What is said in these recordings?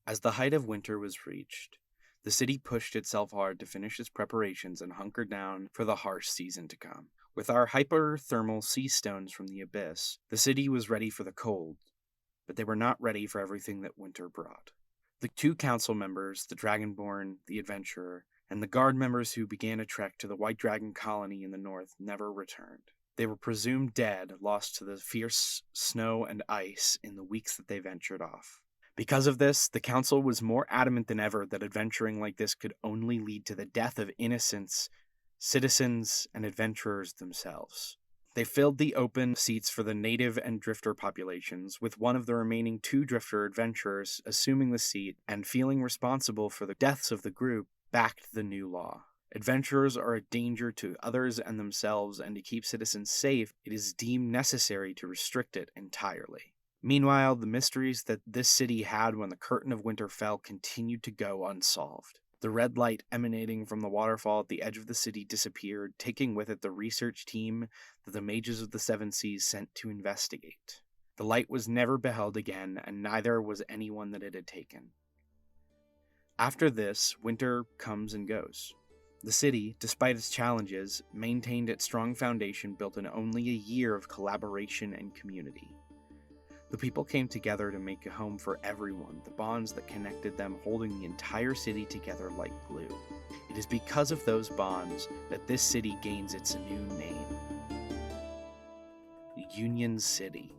As the height of winter was reached, the city pushed itself hard to finish its preparations and hunker down for the harsh season to come. With our hyperthermal sea stones from the abyss, the city was ready for the cold, but they were not ready for everything that winter brought. The 2 council members, the Dragonborn, the Adventurer, and the guard members who began a trek to the White Dragon colony in the north never returned. They were presumed dead, lost to the fierce snow and ice in the weeks that they ventured off. Because of this, the council was more adamant than ever that adventuring like this could only lead to the death of innocents, citizens, and adventurers themselves. They filled the open seats for the native and drifter populations, with one of the remaining 2 drifter adventurers assuming the seat and feeling responsible for the deaths of the group, backed the new law. Adventurers are a danger to others and themselves, and to keep citizens safe, it is deemed necessary to restrict it entirely. Meanwhile, the mysteries that this city had when the curtain of winter fell continued to go unsolved. The red light emanating from the waterfall at the edge of the city disappeared, taking with it the research team that the mages of the Seven Seas sent to investigate. The light was never beheld again, and neither was anyone that it had taken. After this, winter comes and goes. The city, despite its challenges, maintained its strong foundation built in only a year of collaboration and community. The people came together to make a home for everyone, the bonds that connected them holding the entire city together like glue. It is because of those bonds that this city gains its new name. Union City.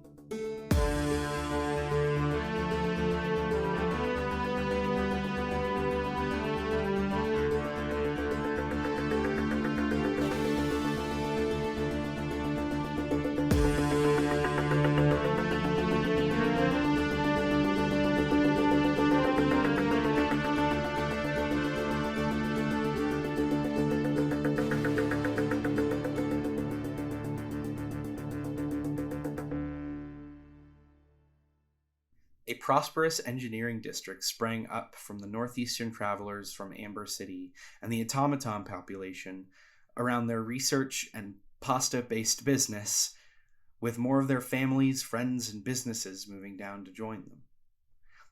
A prosperous engineering district sprang up from the northeastern travelers from Amber City and the automaton population around their research and pasta-based business, with more of their families, friends, and businesses moving down to join them.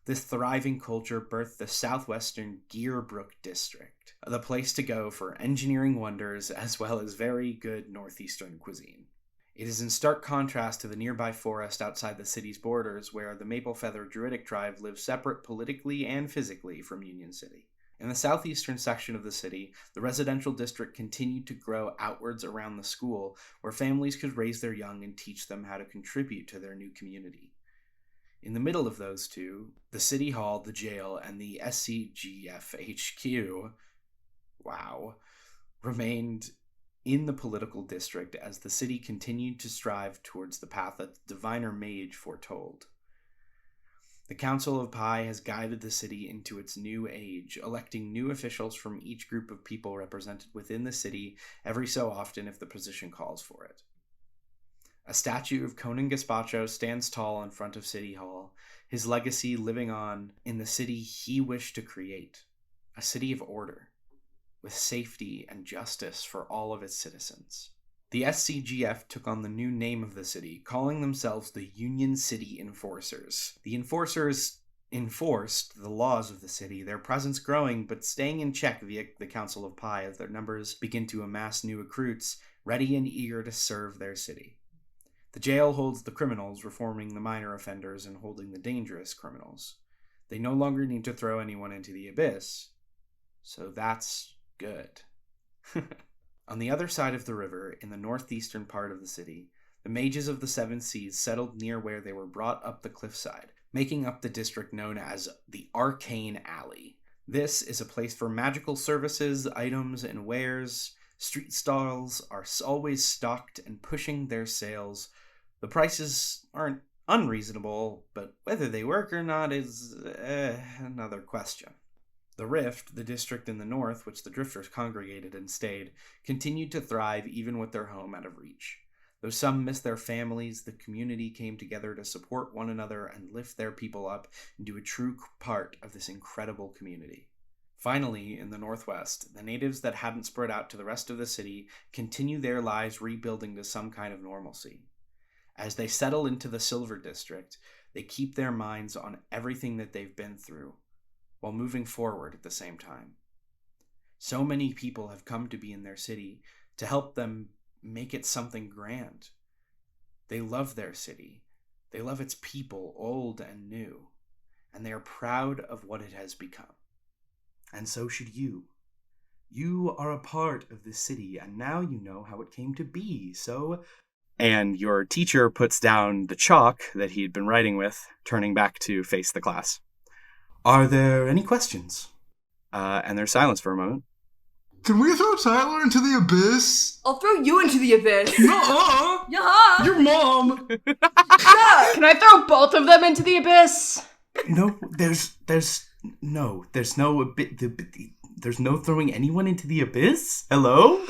This thriving culture birthed the southwestern Gearbrook district, the place to go for engineering wonders as well as very good northeastern cuisine. It is in stark contrast to the nearby forest outside the city's borders, where the Maple Feather Druidic tribe lives separate politically and physically from Union City. In the southeastern section of the city, the residential district continued to grow outwards around the school, where families could raise their young and teach them how to contribute to their new community. In the middle of those two, the city hall, the jail, and the SCGF HQ, remained in the political district as the city continued to strive towards the path that the diviner mage foretold. The Council of Pi has guided the city into its new age, electing new officials from each group of people represented within the city every so often if the position calls for it. A statue of Conan Gaspacho stands tall in front of City Hall, his legacy living on in the city he wished to create, a city of order, with safety and justice for all of its citizens. The SCGF took on the new name of the city, calling themselves the Union City Enforcers. The Enforcers enforced the laws of the city, their presence growing but staying in check via the Council of Pi as their numbers begin to amass new recruits, ready and eager to serve their city. The jail holds the criminals, reforming the minor offenders and holding the dangerous criminals. They no longer need to throw anyone into the abyss, so that's good. On the other side of the river, in the northeastern part of the city, the mages of the Seven Seas settled near where they were brought up the cliffside, making up the district known as the Arcane Alley. This is a place for magical services, items, and wares. Street stalls are always stocked and pushing their sales. The prices aren't unreasonable, but whether they work or not is another question. The Rift, the district in the north which the drifters congregated and stayed, continued to thrive even with their home out of reach. Though some missed their families, the community came together to support one another and lift their people up into a true part of this incredible community. Finally, in the northwest, the natives that hadn't spread out to the rest of the city continue their lives rebuilding to some kind of normalcy. As they settle into the Silver District, they keep their minds on everything that they've been through. while moving forward at the same time. So many people have come to be in their city to help them make it something grand. They love their city. They love its people, old and new, and they are proud of what it has become. And so should you. You are a part of this city, and now you know how it came to be, so... And your teacher puts down the chalk that he'd been writing with, turning back to face the class. Are there any questions? And there's silence for a moment. Can we throw Tyler into the abyss? I'll throw you into the abyss. Nuh-uh! Yeah. Your mom! Yeah. Can I throw both of them into the abyss? No, there's no throwing anyone into the abyss? Hello?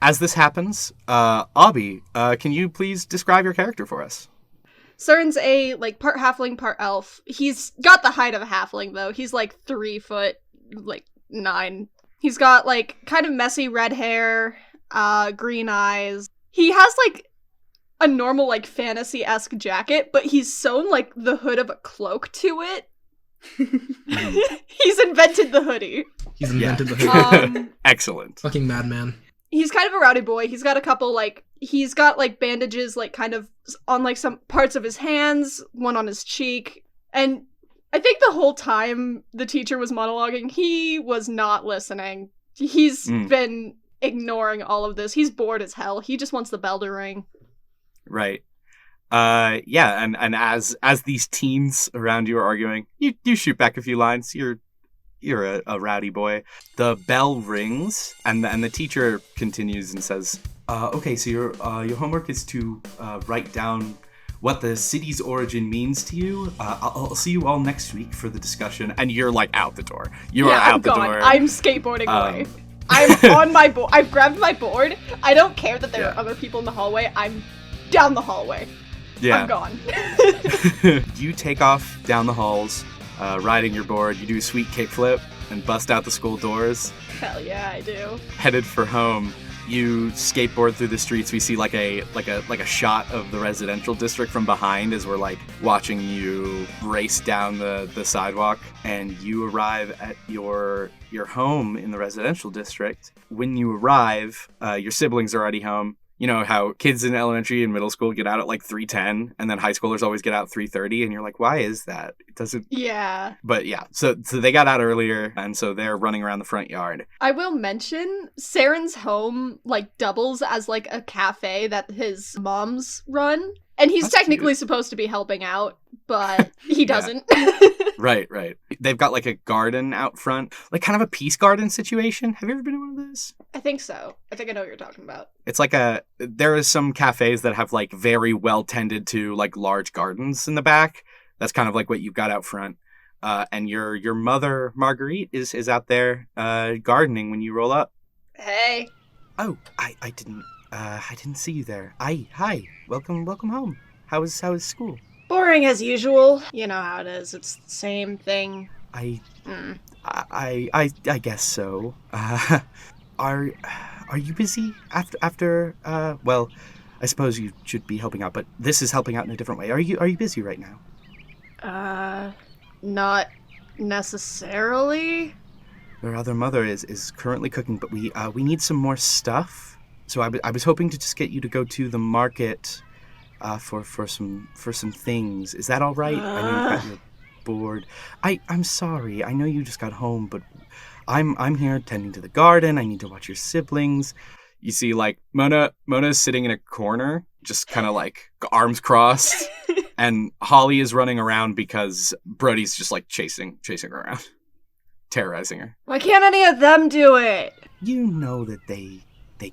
As this happens, Abby, can you please describe your character for us? Seren's a, part halfling, part elf. He's got the height of a halfling, though. He's, 3 foot, 9. He's got, kind of messy red hair, green eyes. He has, a normal, fantasy-esque jacket, but he's sewn, the hood of a cloak to it. He's invented the hoodie. He's invented the hood. Excellent. Fucking madman. He's kind of a rowdy boy. He's got a couple, he's got, bandages, kind of on, some parts of his hands, one on his cheek. And I think the whole time the teacher was monologuing, he was not listening. He's been ignoring all of this. He's bored as hell. He just wants the bell to ring. Right. Yeah, and as these teens around you are arguing, you shoot back a few lines. You're a rowdy boy. The bell rings, and the teacher continues and says, "Okay, so your homework is to write down what the city's origin means to you. I'll see you all next week for the discussion." And you're out the door. You are out the door. I'm skateboarding away. I'm on my board. I've grabbed my board. I don't care that there are other people in the hallway. I'm down the hallway. Yeah. I'm gone. You take off down the halls, riding your board. You do a sweet kickflip and bust out the school doors. Hell yeah, I do. Headed for home. You skateboard through the streets. We see a shot of the residential district from behind as we're watching you race down the sidewalk, and you arrive at your home in the residential district. When you arrive, your siblings are already home. You know how kids in elementary and middle school get out at 3:10, and then high schoolers always get out 3:30, and you're like, why is that? It doesn't... Yeah. But yeah, so they got out earlier, and so they're running around the front yard. I will mention, Seren's home, doubles as, a cafe that his moms run. And he's technically supposed to be helping out, but he doesn't. Right. They've got a garden out front, kind of a peace garden situation. Have you ever been to one of those? I think so. I think I know what you're talking about. It's there are some cafes that have very well tended to large gardens in the back. That's kind of what you've got out front. And your mother, Marguerite, is out there gardening when you roll up. Hey. Oh, I didn't see you there. Hi. Welcome home. How is school? Boring as usual. You know how it is. It's the same thing. I guess so. Are you busy after well, I suppose you should be helping out, but this is helping out in a different way. Are you busy right now? Not necessarily. Your other mother is currently cooking, but we need some more stuff. So I was hoping to just get you to go to the market for some things. Is that all right? I know you got your board. I'm sorry. I know you just got home, but I'm here tending to the garden. I need to watch your siblings. You see, Mona's sitting in a corner, just kind of arms crossed, and Holly is running around because Brody's just chasing her around, terrorizing her. Why can't any of them do it? You know that they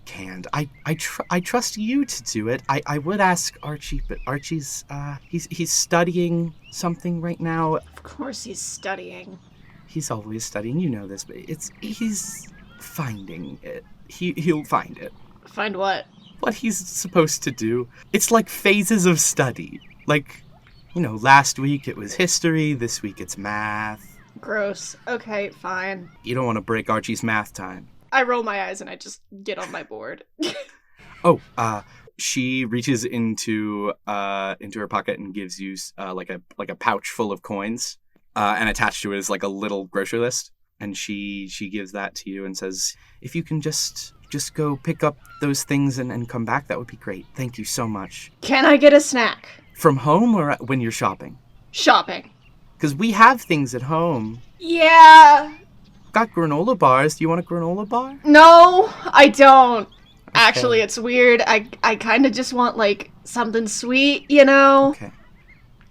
can't. I trust you to do it. I would ask Archie, but Archie's he's studying something right now. Of course he's studying. He's always studying, you know this, but he's finding it. He'll find it. Find what? What he's supposed to do. It's phases of study. Last week it was history, this week it's math. Gross. Okay, fine. You don't want to break Archie's math time. I roll my eyes and I just get on my board. She reaches into her pocket and gives you a pouch full of coins. and attached to it is like a little grocery list. And she gives that to you and says, if you can just go pick up those things and come back, that would be great. Thank you so much. Can I get a snack? From home or when you're shopping? Shopping. Because we have things at home. Yeah. Got granola bars. Do you want a granola bar? No, I don't. Actually, it's weird. I kind of just want, like, something sweet, you know? Okay.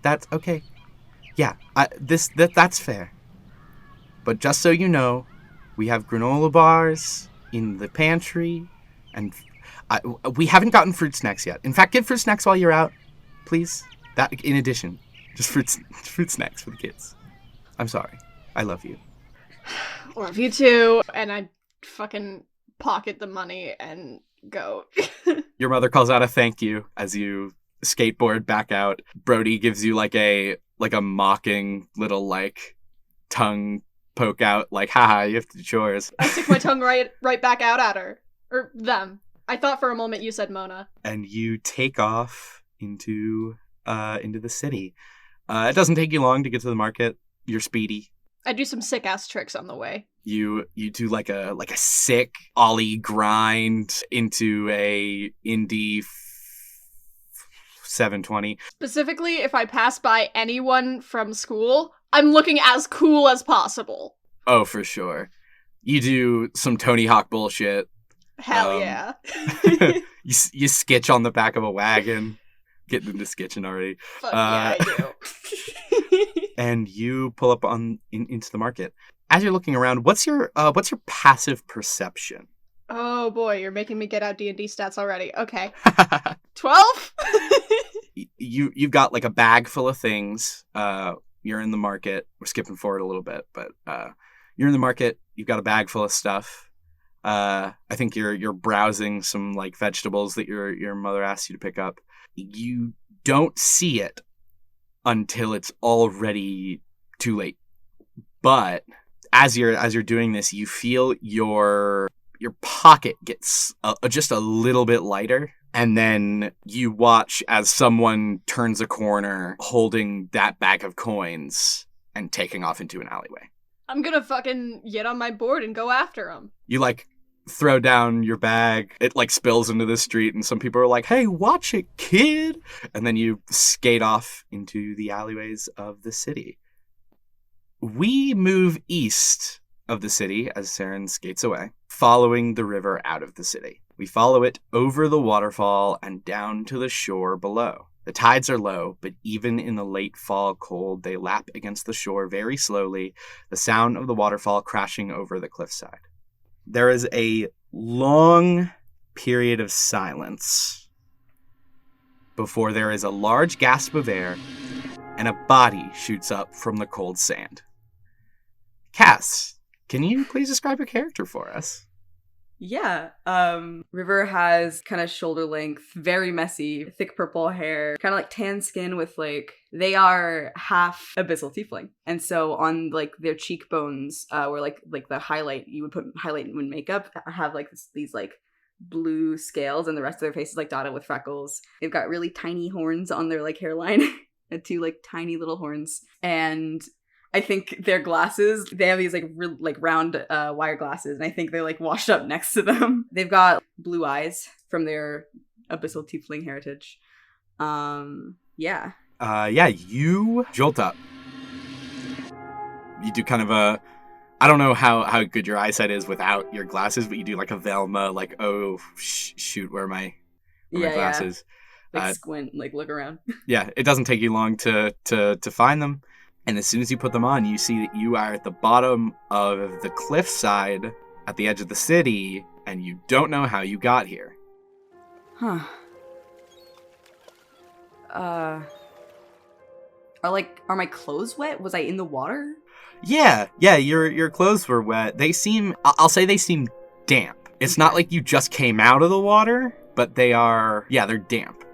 That's okay. Yeah, that's fair. But just so you know, we have granola bars in the pantry, and we haven't gotten fruit snacks yet. In fact, get fruit snacks while you're out, please. That in addition, just fruit snacks for the kids. I'm sorry. I love you. Love you too. And I fucking pocket the money and go. Your mother calls out a thank you as you skateboard back out. Brody gives you like a mocking little like tongue poke out, like, haha, you have to do chores. I stick my tongue right back out at her. Or them. I thought for a moment you said Mona. And you take off into the city. It doesn't take you long to get to the market. You're speedy. I do some sick ass tricks on the way. You do like a sick ollie grind into a Indy 720. Specifically, if I pass by anyone from school, I'm looking as cool as possible. Oh, for sure. You do some Tony Hawk bullshit. Hell yeah. You skitch on the back of a wagon. Getting into skitching already. Fuck yeah, I do. And you pull up into the market. As you're looking around, what's your passive perception? Oh boy, you're making me get out D&D stats already. Okay. 12? You've got like a bag full of things. You're in the market. We're skipping forward a little bit, but you're in the market. You've got a bag full of stuff. I think you're browsing some like vegetables that your mother asked you to pick up. You don't see it until it's already too late. But as you're doing this, you feel your pocket gets just a little bit lighter, and then you watch as someone turns a corner holding that bag of coins and taking off into an alleyway. I'm gonna fucking get on my board and go after him. You like throw down your bag, it like spills into the street, and some people are like, hey, watch it, kid, and then you skate off into the alleyways of the city. We move east of the city as Seren skates away, following the river out of the city. We follow it over the waterfall and down to the shore below. The tides are low, but even in the late fall cold, they lap against the shore very slowly, the sound of the waterfall crashing over the cliffside. There is a long period of silence before there is a large gasp of air and a body shoots up from the cold sand. Cass, can you please describe your character for us? Yeah. River has kind of shoulder length, very messy, thick purple hair, kind of like tan skin with like, they are half abyssal tiefling. And so on like their cheekbones, where like the highlight, you would put highlight in makeup, have like these like blue scales, and the rest of their face is like dotted with freckles. They've got really tiny horns on their like hairline, and two like tiny little horns. And I think their glasses, they have these like round wire glasses, and I think they're like washed up next to them. They've got blue eyes from their abyssal tiefling heritage. Yeah. You jolt up. You do kind of a, I don't know how good your eyesight is without your glasses, but you do like a Velma, like, oh, shoot, where are my glasses? Yeah. Like squint, like look around. Yeah, it doesn't take you long to find them. And as soon as you put them on, you see that you are at the bottom of the cliffside at the edge of the city, and you don't know how you got here. Huh. Are my clothes wet? Was I in the water? Yeah, your clothes were wet. I'll say they seem damp. It's not like you just came out of the water, but they're damp.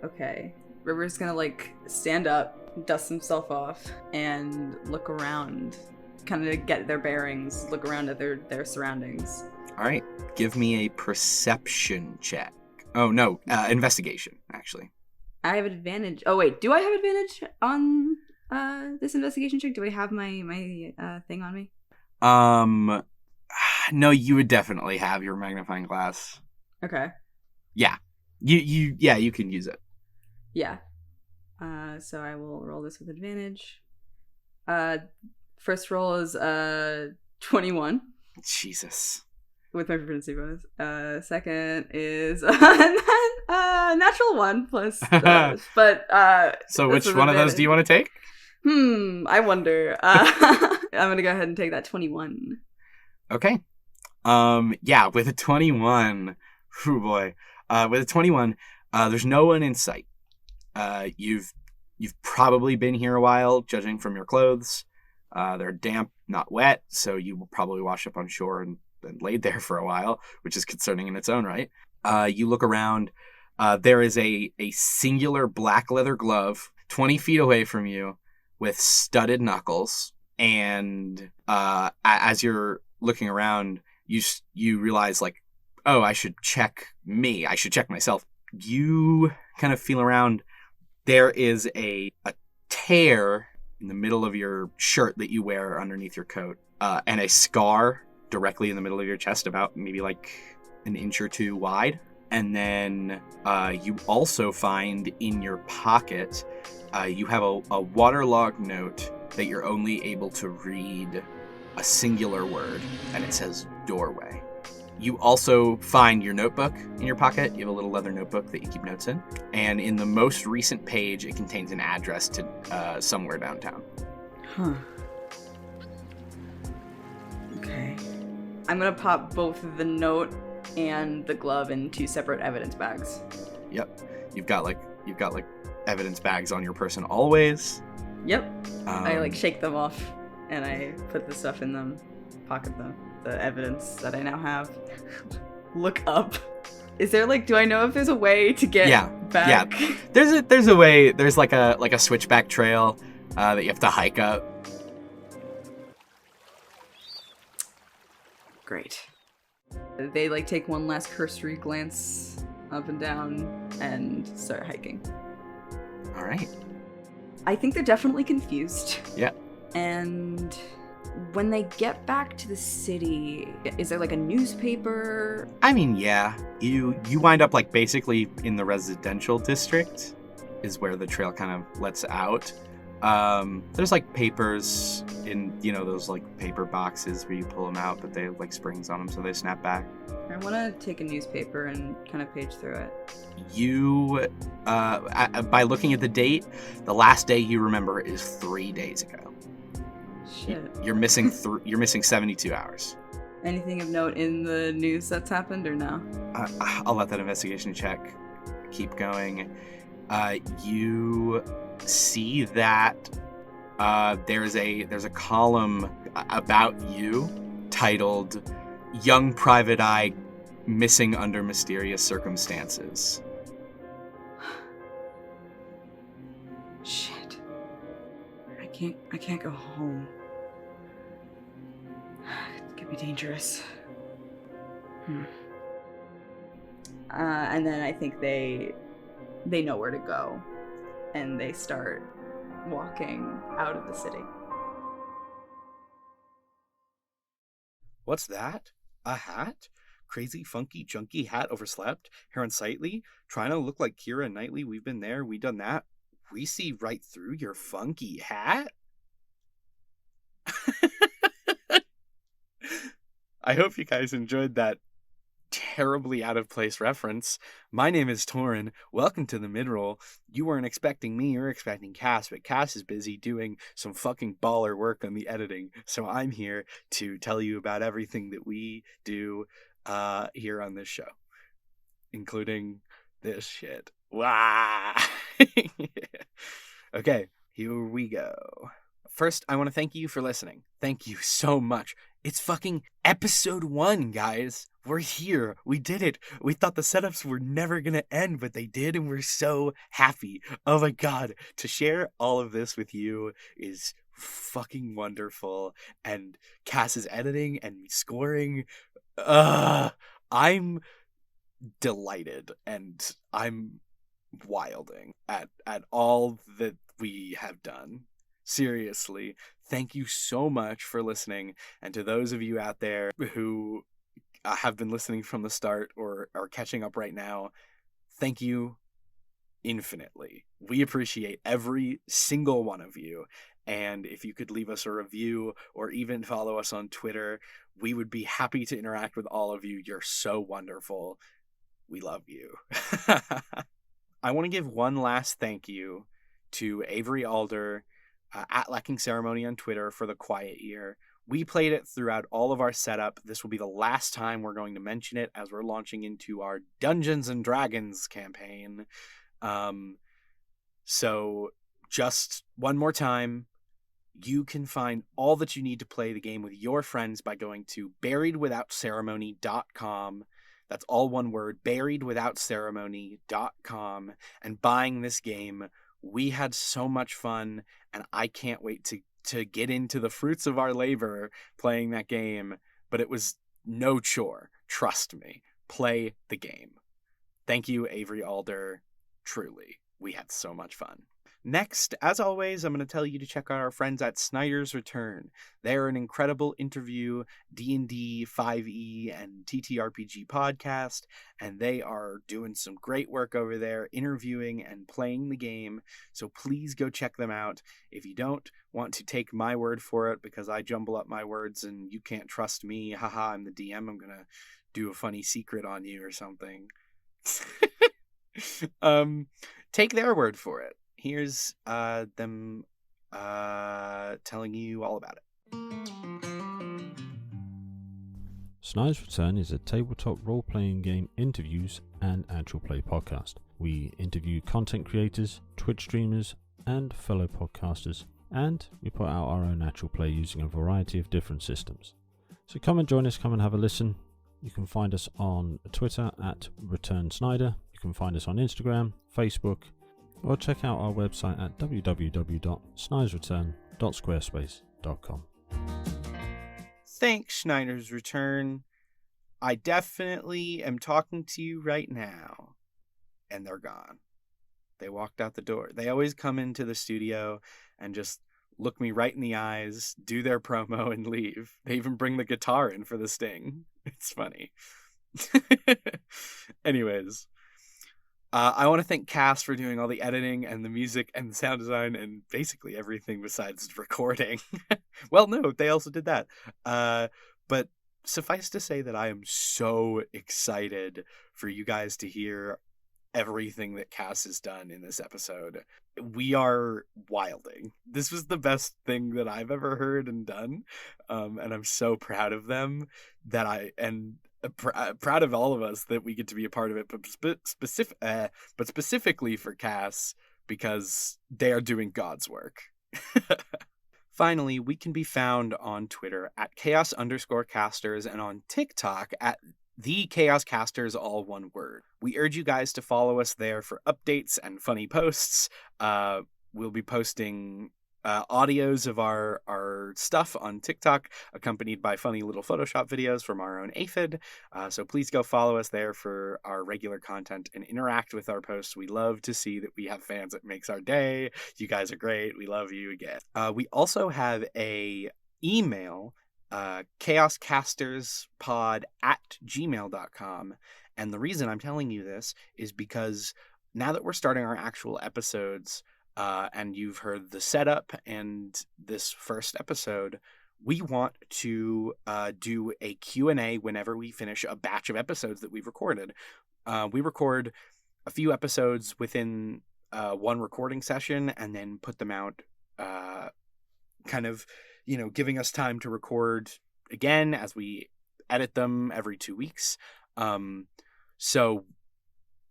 Okay. River's gonna like stand up, dust himself off, and look around, kind of get their bearings, look around at their surroundings. All right, give me a perception check. Oh no, investigation, actually. I have advantage. Oh wait, do I have advantage on this investigation check? Do I have my thing on me? No, you would definitely have your magnifying glass. Okay. Yeah. You can use it. Yeah. So I will roll this with advantage. First roll is 21 Jesus. with my proficiency bonus. Second is natural 1 plus. So which one of those do you want to take? I wonder. I'm gonna go ahead and take that 21. Okay. Yeah, with a 21. Oh boy. With a 21, there's no one in sight. You've probably been here a while, judging from your clothes. They're damp, not wet, so you will probably wash up on shore and laid there for a while, which is concerning in its own right. You look around. There is a singular black leather glove 20 feet away from you with studded knuckles. And as you're looking around, you realize, like, oh, I should check me. I should check myself. You kind of feel around. There is a tear in the middle of your shirt that you wear underneath your coat, and a scar directly in the middle of your chest, about maybe like an inch or two wide. And then you also find in your pocket, you have a waterlogged note that you're only able to read a singular word, and it says doorway. You also find your notebook in your pocket. You have a little leather notebook that you keep notes in. And in the most recent page, it contains an address to somewhere downtown. Huh. Okay. I'm gonna pop both the note and the glove in 2 separate evidence bags. Yep. You've got like evidence bags on your person always. Yep. I shake them off and I put the stuff in them, pocket them, the evidence that I now have. Look up. Is there do I know if there's a way to get back? Yeah. There's a way. There's like a switchback trail that you have to hike up. Great. They take one last cursory glance up and down and start hiking. All right. I think they're definitely confused. Yeah. And when they get back to the city, is there a newspaper? I mean, yeah. You wind up basically in the residential district is where the trail kind of lets out. There's papers in, those paper boxes where you pull them out, but they have springs on them, so they snap back. I want to take a newspaper and kind of page through it. You, by looking at the date, the last day you remember is 3 days ago. Shit. You're missing you're missing 72 hours. Anything of note in the news that's happened or no? I'll let that investigation check keep going. You see that there's a column about you titled "Young Private Eye Missing Under Mysterious Circumstances." Shit. I can't go home. It could be dangerous. And then I think they know where to go, and they start walking out of the city. What's that? A hat? Crazy, funky, junky hat overslept? Hair unsightly? Trying to look like Kira Knightley? We've been there, we done that. We see right through your funky hat? I hope you guys enjoyed that terribly out of place reference. My name is Torin. Welcome to the midroll. You weren't expecting me, you're expecting Cass, but Cass is busy doing some fucking baller work on the editing. So I'm here to tell you about everything that we do here on this show, including this shit. Wow. Okay, here we go. First, I want to thank you for listening. Thank you so much. It's fucking episode 1, guys. We're here. We did it. We thought the setups were never going to end, but they did, and we're so happy. Oh my god. To share all of this with you is fucking wonderful. And Cass's editing and scoring. I'm delighted, and I'm wilding at all that we have done. seriously, thank you so much for listening. And to those of you out there who have been listening from the start or are catching up right now, thank you infinitely. We appreciate every single one of you. And if you could leave us a review or even follow us on Twitter, we would be happy to interact with all of you. You're so wonderful. We love you. I want to give one last thank you to Avery Alder, at Lacking Ceremony on Twitter, for the Quiet Year. We played it throughout all of our setup. This will be the last time we're going to mention it as we're launching into our Dungeons and Dragons campaign. So just one more time, you can find all that you need to play the game with your friends by going to buriedwithoutceremony.com. That's all one word, buriedwithoutceremony.com, and buying this game. We had so much fun, and I can't wait to get into the fruits of our labor playing that game, but it was no chore. Trust me. Play the game. Thank you, Avery Alder. Truly, we had so much fun. Next, as always, I'm going to tell you to check out our friends at Snyder's Return. They're an incredible interview, D&D, 5e, and TTRPG podcast, and they are doing some great work over there, interviewing and playing the game, so please go check them out. If you don't want to take my word for it, because I jumble up my words and you can't trust me, haha, I'm the DM, I'm going to do a funny secret on you or something. Take their word for it. Here's them telling you all about it. Snyder's Return is a tabletop role-playing game interviews and actual play podcast. We interview content creators, Twitch streamers, and fellow podcasters, and we put out our own actual play using a variety of different systems. So come and join us, come and have a listen. You can find us on Twitter at Return Snyder. You can find us on Instagram, Facebook, or check out our website at www.snydersreturn.squarespace.com. Thanks, Schneider's Return. I definitely am talking to you right now. And they're gone. They walked out the door. They always come into the studio and just look me right in the eyes, do their promo, and leave. They even bring the guitar in for the sting. It's funny. Anyways. I want to thank Cass for doing all the editing and the music and the sound design and basically everything besides recording. Well, no, they also did that. But suffice to say that I am so excited for you guys to hear everything that Cass has done in this episode. We are wilding. This was the best thing that I've ever heard and done. And I'm so proud of them proud of all of us that we get to be a part of it, but specifically for Cass, because they are doing God's work. Finally, we can be found on Twitter at chaos_casters and on TikTok at the Chaos Casters, all one word. We urge you guys to follow us there for updates and funny posts. We'll be posting audios of our stuff on TikTok, accompanied by funny little Photoshop videos from our own aphid. So please go follow us there for our regular content and interact with our posts. We love to see that we have fans. It makes our day. You guys are great. We love you again. We also have a email, chaoscasterspod@gmail.com. And the reason I'm telling you this is because now that we're starting our actual episodes, and you've heard the setup and this first episode, we want to do a Q&A whenever we finish a batch of episodes that we've recorded. We record a few episodes within one recording session and then put them out, kind of, giving us time to record again as we edit them every 2 weeks. So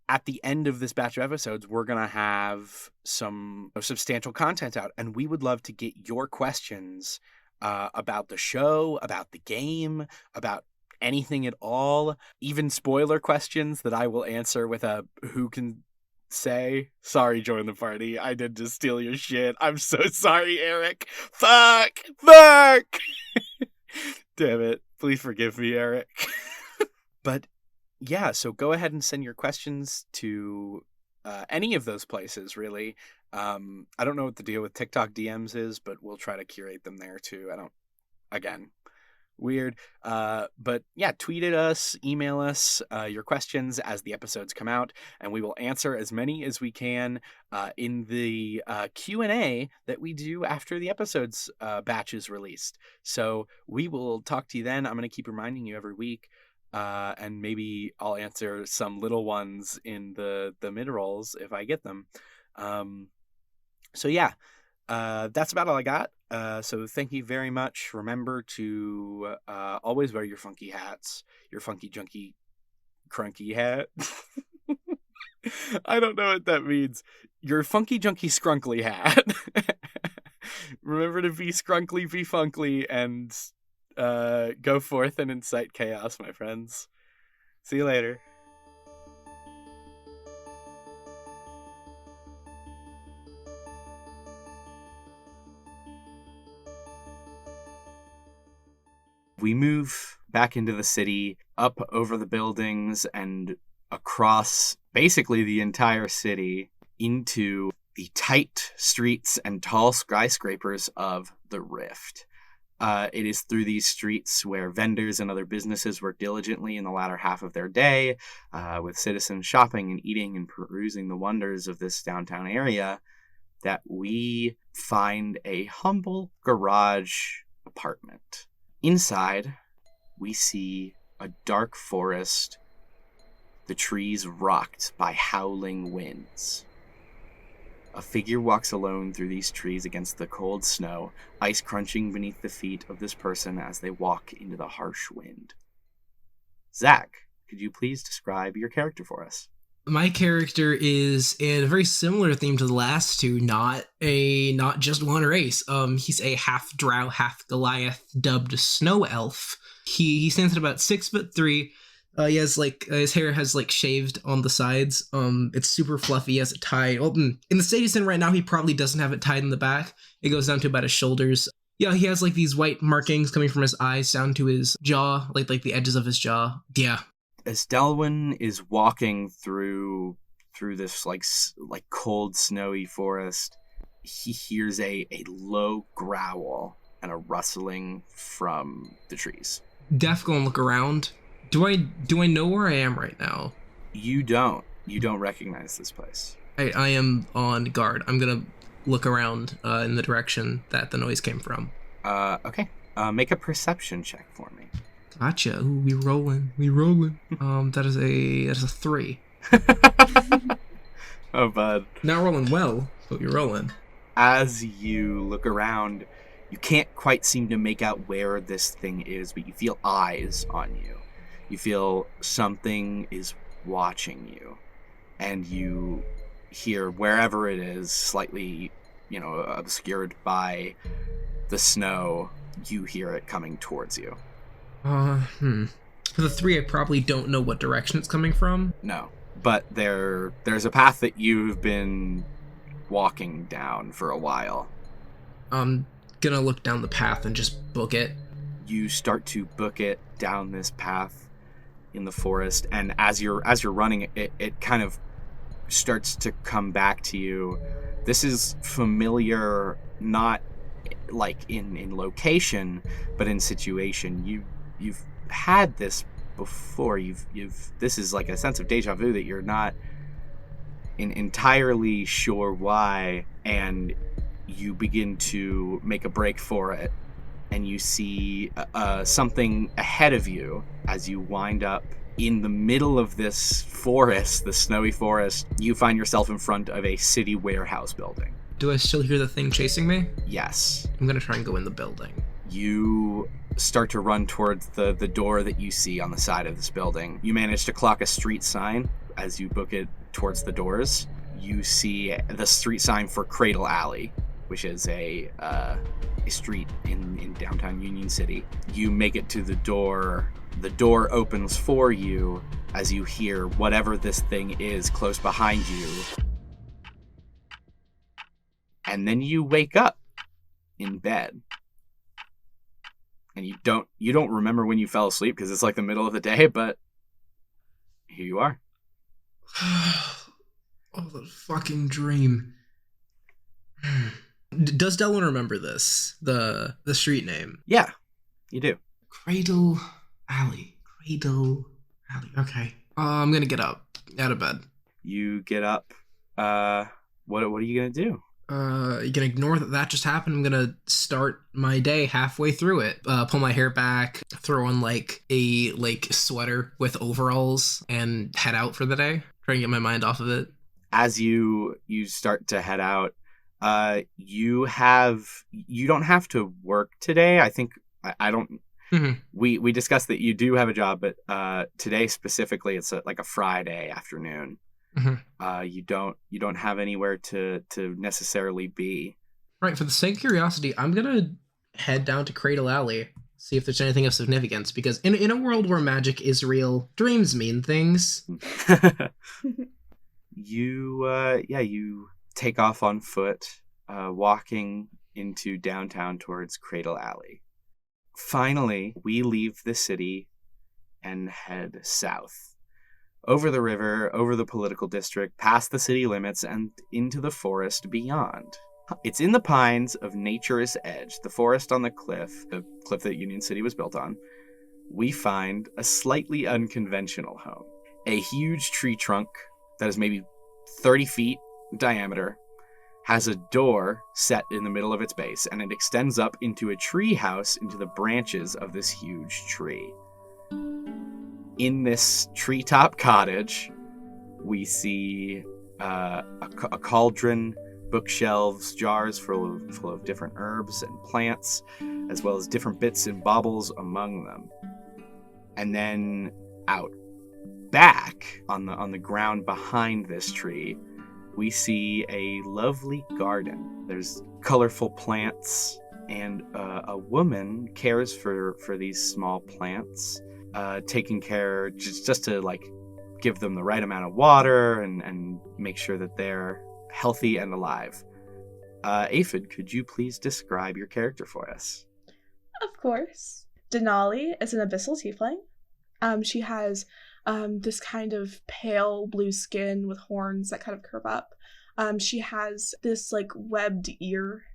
at the end of this batch of episodes, we're going to have some substantial content out, and we would love to get your questions about the show, about the game, about anything at all, even spoiler questions that I will answer with a who can say. Sorry, join the party. I did just steal your shit. I'm so sorry, Eric. Fuck. Damn it. Please forgive me, Eric. But yeah, so go ahead and send your questions to any of those places, really. I don't know what the deal with TikTok DMs is, but we'll try to curate them there too. Again, weird. But yeah, tweet at us, email us your questions as the episodes come out, and we will answer as many as we can in the Q&A that we do after the episodes batch is released. So we will talk to you then. I'm going to keep reminding you every week, and maybe I'll answer some little ones in the mid-rolls if I get them. So yeah, that's about all I got. So thank you very much. Remember to always wear your funky hats, your funky junky crunky hat. I don't know what that means. Your funky junky scrunkly hat. Remember to be scrunkly, be funkly, and go forth and incite chaos, my friends. See you later. We move back into the city, up over the buildings and across basically the entire city into the tight streets and tall skyscrapers of the Rift. It is through these streets where vendors and other businesses work diligently in the latter half of their day, with citizens shopping and eating and perusing the wonders of this downtown area, that we find a humble garage apartment. Inside, we see a dark forest, the trees rocked by howling winds. A figure walks alone through these trees against the cold snow, ice crunching beneath the feet of this person as they walk into the harsh wind. Zach, could you please describe your character for us? My character is in a very similar theme to the last two, not just one race. He's a half drow, half Goliath, dubbed Snow Elf. He stands at about 6'3". He has his hair has shaved on the sides. It's super fluffy. He has it tied. Well, in the state he's in right now, he probably doesn't have it tied in the back. It goes down to about his shoulders. Yeah, he has these white markings coming from his eyes down to his jaw, like the edges of his jaw. Yeah. As Delwyn is walking through this cold, snowy forest, he hears a low growl and a rustling from the trees. Def gonna look around. Do I know where I am right now? You don't recognize this place. I am on guard. I'm gonna look around in the direction that the noise came from. Okay. Make a perception check for me. Gotcha. Ooh, we rolling. That is a 3. Oh, bud. Not rolling well, but you're rolling. As you look around, you can't quite seem to make out where this thing is, but you feel eyes on you. You feel something is watching you, and you hear wherever it is, slightly, obscured by the snow, you hear it coming towards you. For the 3, I probably don't know what direction it's coming from. No, but there's a path that you've been walking down for a while. I'm gonna look down the path and just book it. You start to book it down this path in the forest, and as you're running, it kind of starts to come back to you. This is familiar, not like in location, but in situation. You've had this before. This is like a sense of deja vu that you're not entirely sure why, and you begin to make a break for it, and you see something ahead of you as you wind up in the middle of this forest, the snowy forest. You find yourself in front of a city warehouse building. Do I still hear the thing chasing me? Yes. I'm gonna try and go in the building. You start to run towards the door that you see on the side of this building. You manage to clock a street sign as you book it towards the doors. You see the street sign for Cradle Alley, which is a street in downtown Union City. You make it to the door. The door opens for you as you hear whatever this thing is close behind you. And then you wake up in bed. And you don't remember when you fell asleep because it's like the middle of the day, but here you are. Oh, the fucking dream. Does Delwyn remember this? The street name? Yeah, you do. Cradle Alley. Cradle Alley. Okay. I'm gonna get up out of bed. You get up. What are you gonna do? You can ignore that just happened. I'm gonna start my day halfway through it. Pull my hair back, throw on like a sweater with overalls, and head out for the day. Try and get my mind off of it. As you start to head out, you don't have to work today. I think I don't. Mm-hmm. We discussed that you do have a job, but today specifically, it's like a Friday afternoon. Mm-hmm. You don't have anywhere to necessarily be. Right. For the sake of curiosity, I'm gonna head down to Cradle Alley, see if there's anything of significance. Because in a world where magic is real, dreams mean things. You take off on foot, walking into downtown towards Cradle Alley. Finally, we leave the city and head south. Over the river, over the political district, past the city limits, and into the forest beyond. It's in the pines of Nature's Edge, the forest on the cliff that Union City was built on. We find a slightly unconventional home. A huge tree trunk that is maybe 30 feet in diameter has a door set in the middle of its base, and it extends up into a tree house into the branches of this huge tree. In this treetop cottage, we see a cauldron, bookshelves, jars full of different herbs and plants, as well as different bits and baubles among them. And then out back on the ground behind this tree, we see a lovely garden. There's colorful plants, and a woman cares for these small plants, taking care just to like give them the right amount of water and make sure that they're healthy and alive. Aphid, could you please describe your character for us? Of course. Denali is an abyssal tiefling. She has this kind of pale blue skin with horns that kind of curve up. She has this like webbed ear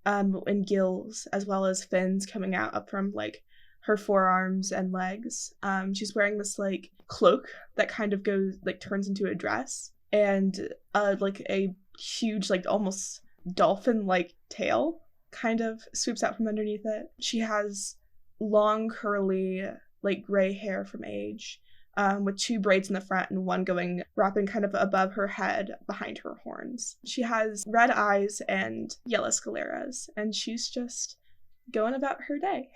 and gills, as well as fins coming out up from like her forearms and legs. She's wearing this like cloak that kind of goes like turns into a dress, and like a huge like almost dolphin-like tail kind of swoops out from underneath it. She has long curly like gray hair from age, with 2 braids in the front and one wrapping kind of above her head behind her horns. She has red eyes and yellow scaleras, and she's just going about her day.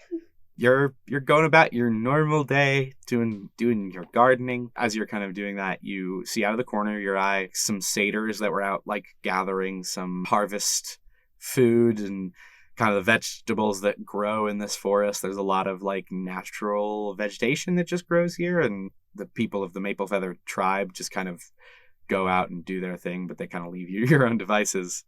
You're going about your normal day, doing your gardening. As you're kind of doing that, you see out of the corner of your eye some satyrs that were out like gathering some harvest food and kind of the vegetables that grow in this forest. There's a lot of like natural vegetation that just grows here, and the people of the Maple Feather tribe just kind of go out and do their thing, but they kind of leave you your own devices.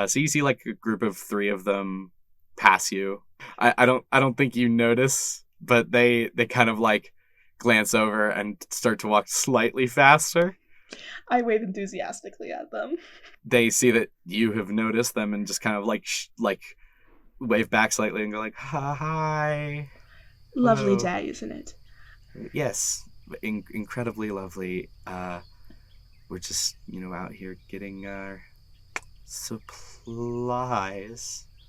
So you see like a group of 3 of them pass you. I don't think you notice, but they kind of like glance over and start to walk slightly faster. I wave enthusiastically at them. They see that you have noticed them and just kind of like wave back slightly and go like, hi. Lovely Hello. day, isn't it? Yes, incredibly lovely. We're just, out here getting our supplies.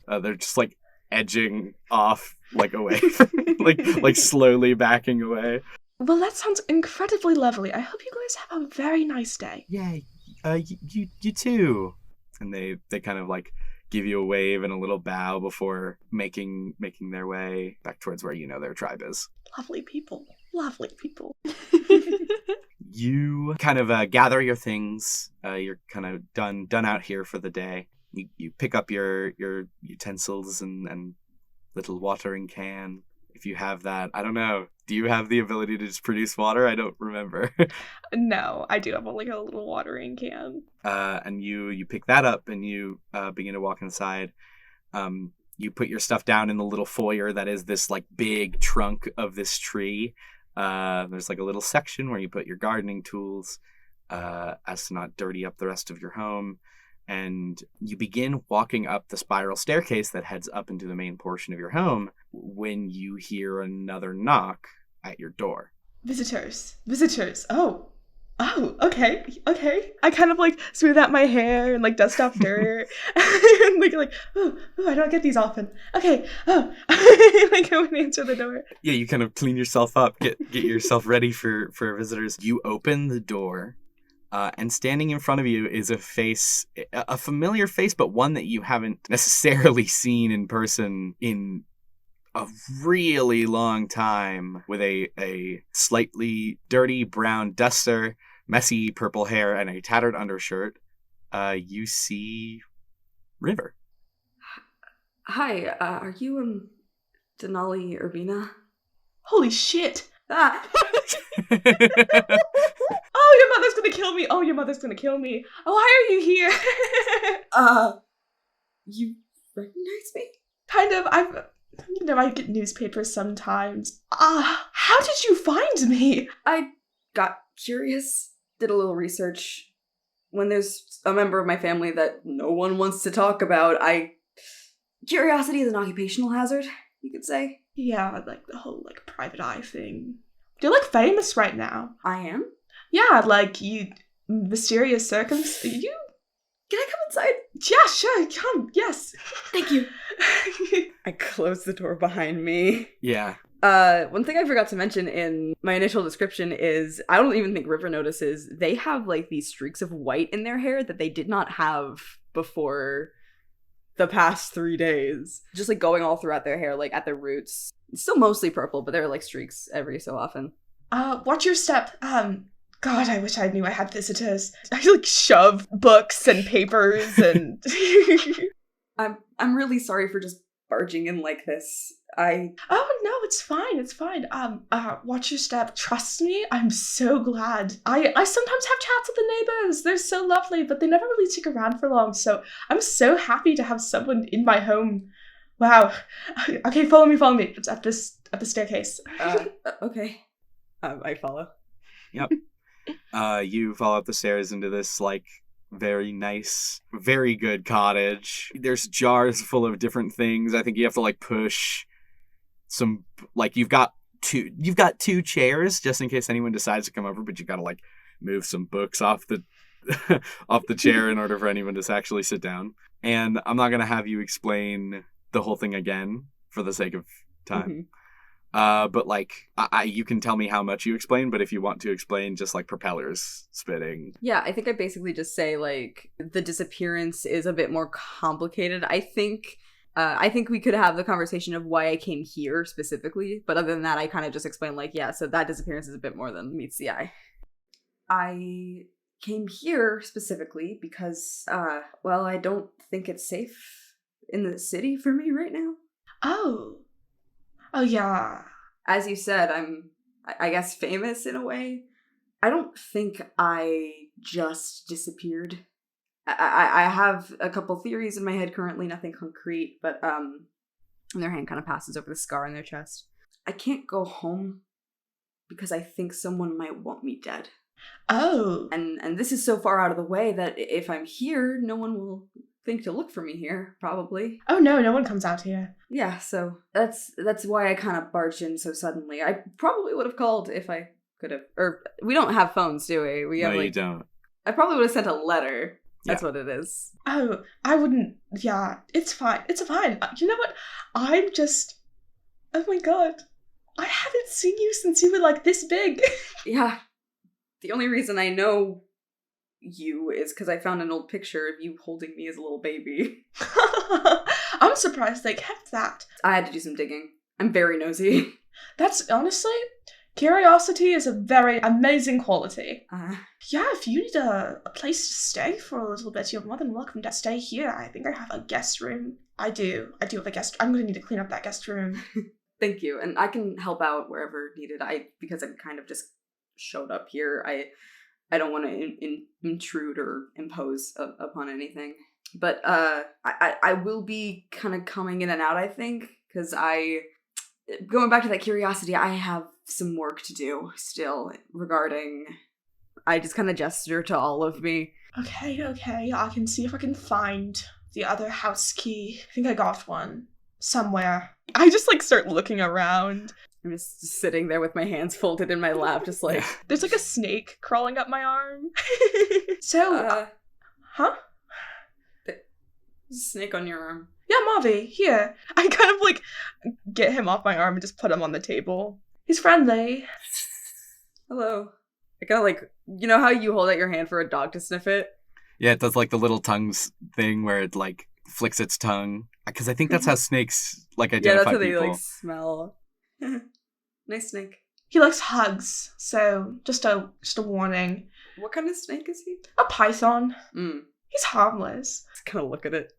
They're just like edging off, like away, like slowly backing away. Well, that sounds incredibly lovely. I hope you guys have a very nice day. Yeah, you too. And they kind of like give you a wave and a little bow before making their way back towards where their tribe is. Lovely people. Lovely people. You kind of gather your things. You're kind of done out here for the day. You pick up your utensils and little watering can, if you have that. I don't know. Do you have the ability to just produce water? I don't remember. No, I do have like a little watering can. And you pick that up and you begin to walk inside. You put your stuff down in the little foyer that is this like big trunk of this tree. There's like a little section where you put your gardening tools. as to not dirty up the rest of your home. And you begin walking up the spiral staircase that heads up into the main portion of your home when you hear another knock at your door. Visitors. Oh, okay. I kind of like smooth out my hair and like dust off dirt. And like, oh, I don't get these often. Okay, oh, like go and answer the door. Yeah, you kind of clean yourself up, get yourself ready for visitors. You open the door, and standing in front of you is a face, a familiar face, but one that you haven't necessarily seen in person in a really long time, with a slightly dirty brown duster, messy purple hair, and a tattered undershirt. You see River. Hi, are you, Denali Urbina? Holy shit. Ah! Oh, your mother's gonna kill me. Oh, why are you here? You recognize me? Kind of. I get newspapers sometimes. How did you find me? I got curious, did a little research. When there's a member of my family that no one wants to talk about, curiosity is an occupational hazard, you could say. Yeah, like the whole like private eye thing. You're like famous right now. I am? Yeah, like you mysterious circumstances. Can I come inside? Yeah, sure, come. Yes. Thank you. I closed the door behind me. Yeah. One thing I forgot to mention in my initial description is, I don't even think River notices, they have like these streaks of white in their hair that they did not have before the past 3 days. Just like going all throughout their hair, like at their roots. It's still mostly purple, but there are like streaks every so often. Watch your step. God, I wish I knew I had visitors. I like shove books and papers and I'm really sorry for just barging in like this. Oh no, it's fine. Watch your step. Trust me, I'm so glad. I sometimes have chats with the neighbors. They're so lovely, but they never really stick around for long, so I'm so happy to have someone in my home. Wow. Okay, follow me. It's at the staircase. Okay. I follow. Yep. You fall up the stairs into this like very nice, very good cottage. There's jars full of different things. I think you have to like push some, like you've got two chairs just in case anyone decides to come over, but you got to like move some books off the off the chair in order for anyone to actually sit down. And I'm not going to have you explain the whole thing again for the sake of time. Mm-hmm. But like, you can tell me how much you explain, but if you want to explain just like propellers spitting. Yeah, I think I basically just say like the disappearance is a bit more complicated. I think we could have the conversation of why I came here specifically, but other than that, I kind of just explain like, yeah, so that disappearance is a bit more than meets the eye. I came here specifically because, well, I don't think it's safe in the city for me right now. Oh yeah. As you said, I'm, I guess, famous in a way. I don't think I just disappeared. I have a couple theories in my head currently, nothing concrete, but and their hand kind of passes over the scar on their chest. I can't go home because I think someone might want me dead. Oh. And this is so far out of the way that if I'm here, no one will think to look for me here, probably. Oh no one comes out here. Yeah, so that's why I kind of barged in so suddenly. I probably would have called if I could have. Or, we don't have phones, do we? We have, no, you don't. I probably would have sent a letter. That's Yeah. what it is. Oh, I wouldn't. Yeah, it's fine. It's fine. You know what? I'm just. Oh my god. I haven't seen you since you were like this big. Yeah. The only reason I know you is because I found an old picture of you holding me as a little baby. I'm surprised they kept that. I had to do some digging. I'm very nosy. That's honestly, curiosity is a very amazing quality. Yeah, if you need a place to stay for a little bit, you're more than welcome to stay here. I think I have a guest room. I do have a guest. I'm going to need to clean up that guest room. Thank you. And I can help out wherever needed. Because I kind of just showed up here. I don't want to intrude or impose upon anything. But I will be kind of coming in and out, I think, because going back to that curiosity, I have some work to do still regarding I just kind of gesture to all of me. Okay, I can see if I can find the other house key. I think I got one somewhere. I just like start looking around. I'm just sitting there with my hands folded in my lap, just like... There's like a snake crawling up my arm. So, huh? There's a snake on your arm. Yeah, Marvy, here. I kind of like get him off my arm and just put him on the table. He's friendly. Hello. I kind of like, you know how you hold out your hand for a dog to sniff it? Yeah, it does like the little tongues thing where it like flicks its tongue. Because I think that's how snakes like identify Yeah, that's how people. they like smell. Nice snake. He likes hugs, so just a warning. What kind of snake is he? A python. Mm. He's harmless. Just kind of look at it.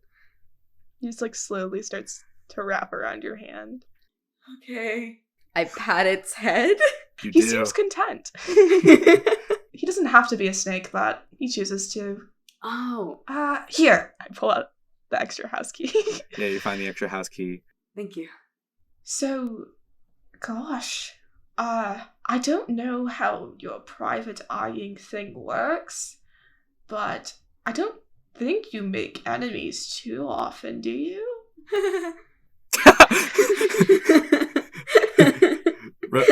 He just like slowly starts to wrap around your hand. Okay. I pat its head. You He do. seems content. He doesn't have to be a snake, but he chooses to. Oh, Here. I pull out the extra house key. Yeah, you find the extra house key. thank you. So, gosh, I don't know how your private eyeing thing works, but I don't think you make enemies too often, do you?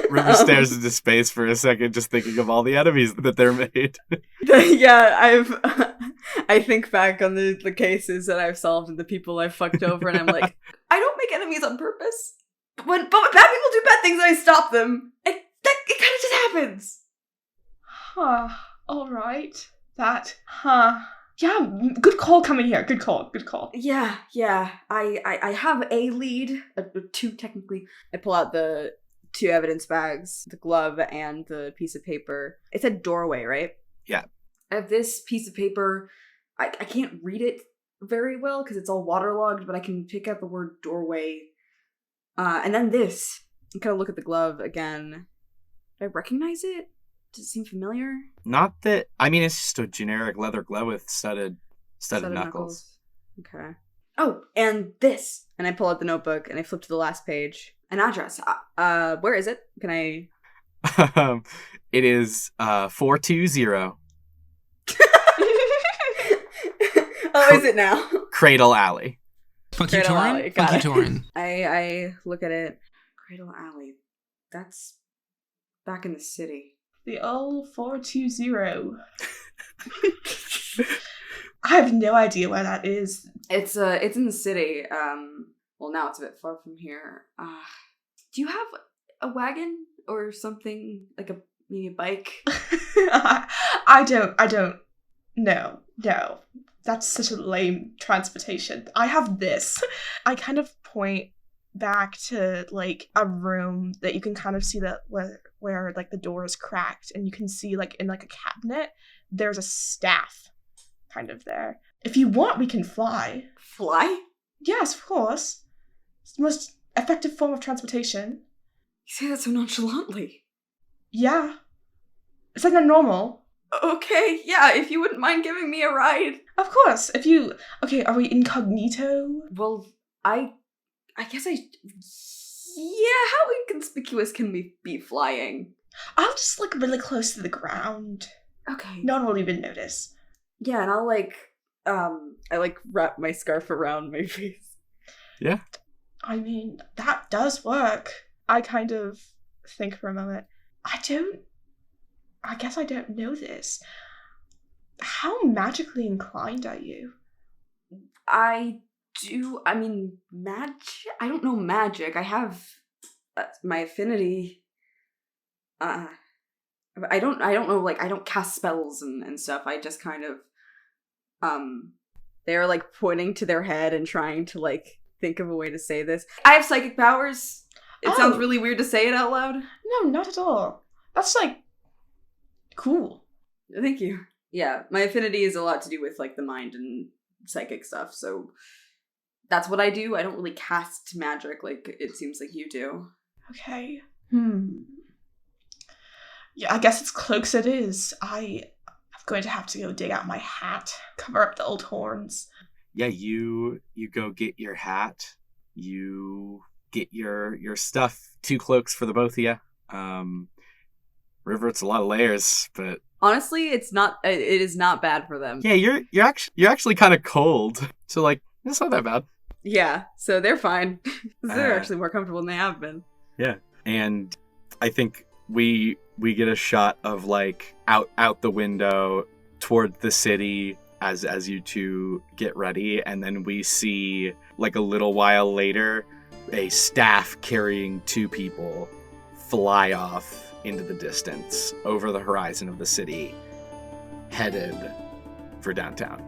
River stares into space for a second, just thinking of all the enemies that they're made. Yeah, I think back on the cases that I've solved and the people I've fucked over, and I'm like, I don't make enemies on purpose. But when bad people do bad things and I stop them, it kind of just happens. Huh. Alright. Yeah, good call coming here. Good call. Yeah. I have a lead, two technically. I pull out the 2 evidence bags, the glove, and the piece of paper. It's a doorway, right? Yeah. I have this piece of paper. I can't read it very well because it's all waterlogged, but I can pick out the word doorway. And then this. I kind of look at the glove again. Do I recognize it? Does it seem familiar? Not that. I mean, it's just a generic leather glove with studded knuckles. Okay. Oh, and this. And I pull out the notebook and I flip to the last page. An address. Where is it? Can I... It is 420 Oh, is it now? Cradle Alley. Fuck you, Cradle Alley, Torin. got Fuck you, it. Torin. I look at it. Cradle Alley. That's back in the city. The old 420. I have no idea where that is. It's in the city. Well, now it's a bit far from here. Do you have a wagon or something, like maybe a bike? I don't. No. That's such a lame transportation. I have this. I kind of point back to like a room that you can kind of see that where like the door is cracked, and you can see like in like a cabinet there's a staff kind of there. If you want, we can fly. Fly? Yes, of course. It's the most effective form of transportation. You say that so nonchalantly. Yeah. It's like not normal. Okay, yeah, if you wouldn't mind giving me a ride. Of course. Okay, are we incognito? Well, I guess yeah, how inconspicuous can we be flying? I'll just look really close to the ground. Okay. No one will even notice. Yeah, and I'll I wrap my scarf around my face. Yeah. I mean, that does work. I kind of think for a moment. I guess I don't know this. How magically inclined are you? I mean, magic? I don't know magic. I have my affinity. I don't know, like, I don't cast spells and stuff. I just kind of, they're, like, pointing to their head and trying to, like, think of a way to say this. I have psychic powers. It sounds really weird to say it out loud. No, not at all. That's, like, cool. Thank you. Yeah, my affinity is a lot to do with, like, the mind and psychic stuff, so that's what I do. I don't really cast magic like it seems like you do. Okay. Yeah, I guess it's cloaks it is. I'm going to have to go dig out my hat, cover up the old horns. Yeah, you go get your hat. You get your stuff. 2 cloaks for the both of you. River, it's a lot of layers, but Honestly, it's not. It is not bad for them. Yeah, you're actually kind of cold. So like, it's not that bad. Yeah, so they're fine. They're Uh, actually more comfortable than they have been. Yeah, and I think we get a shot of like out the window toward the city as you two get ready, and then we see like a little while later a staff carrying two people fly off into the distance over the horizon of the city, headed for downtown.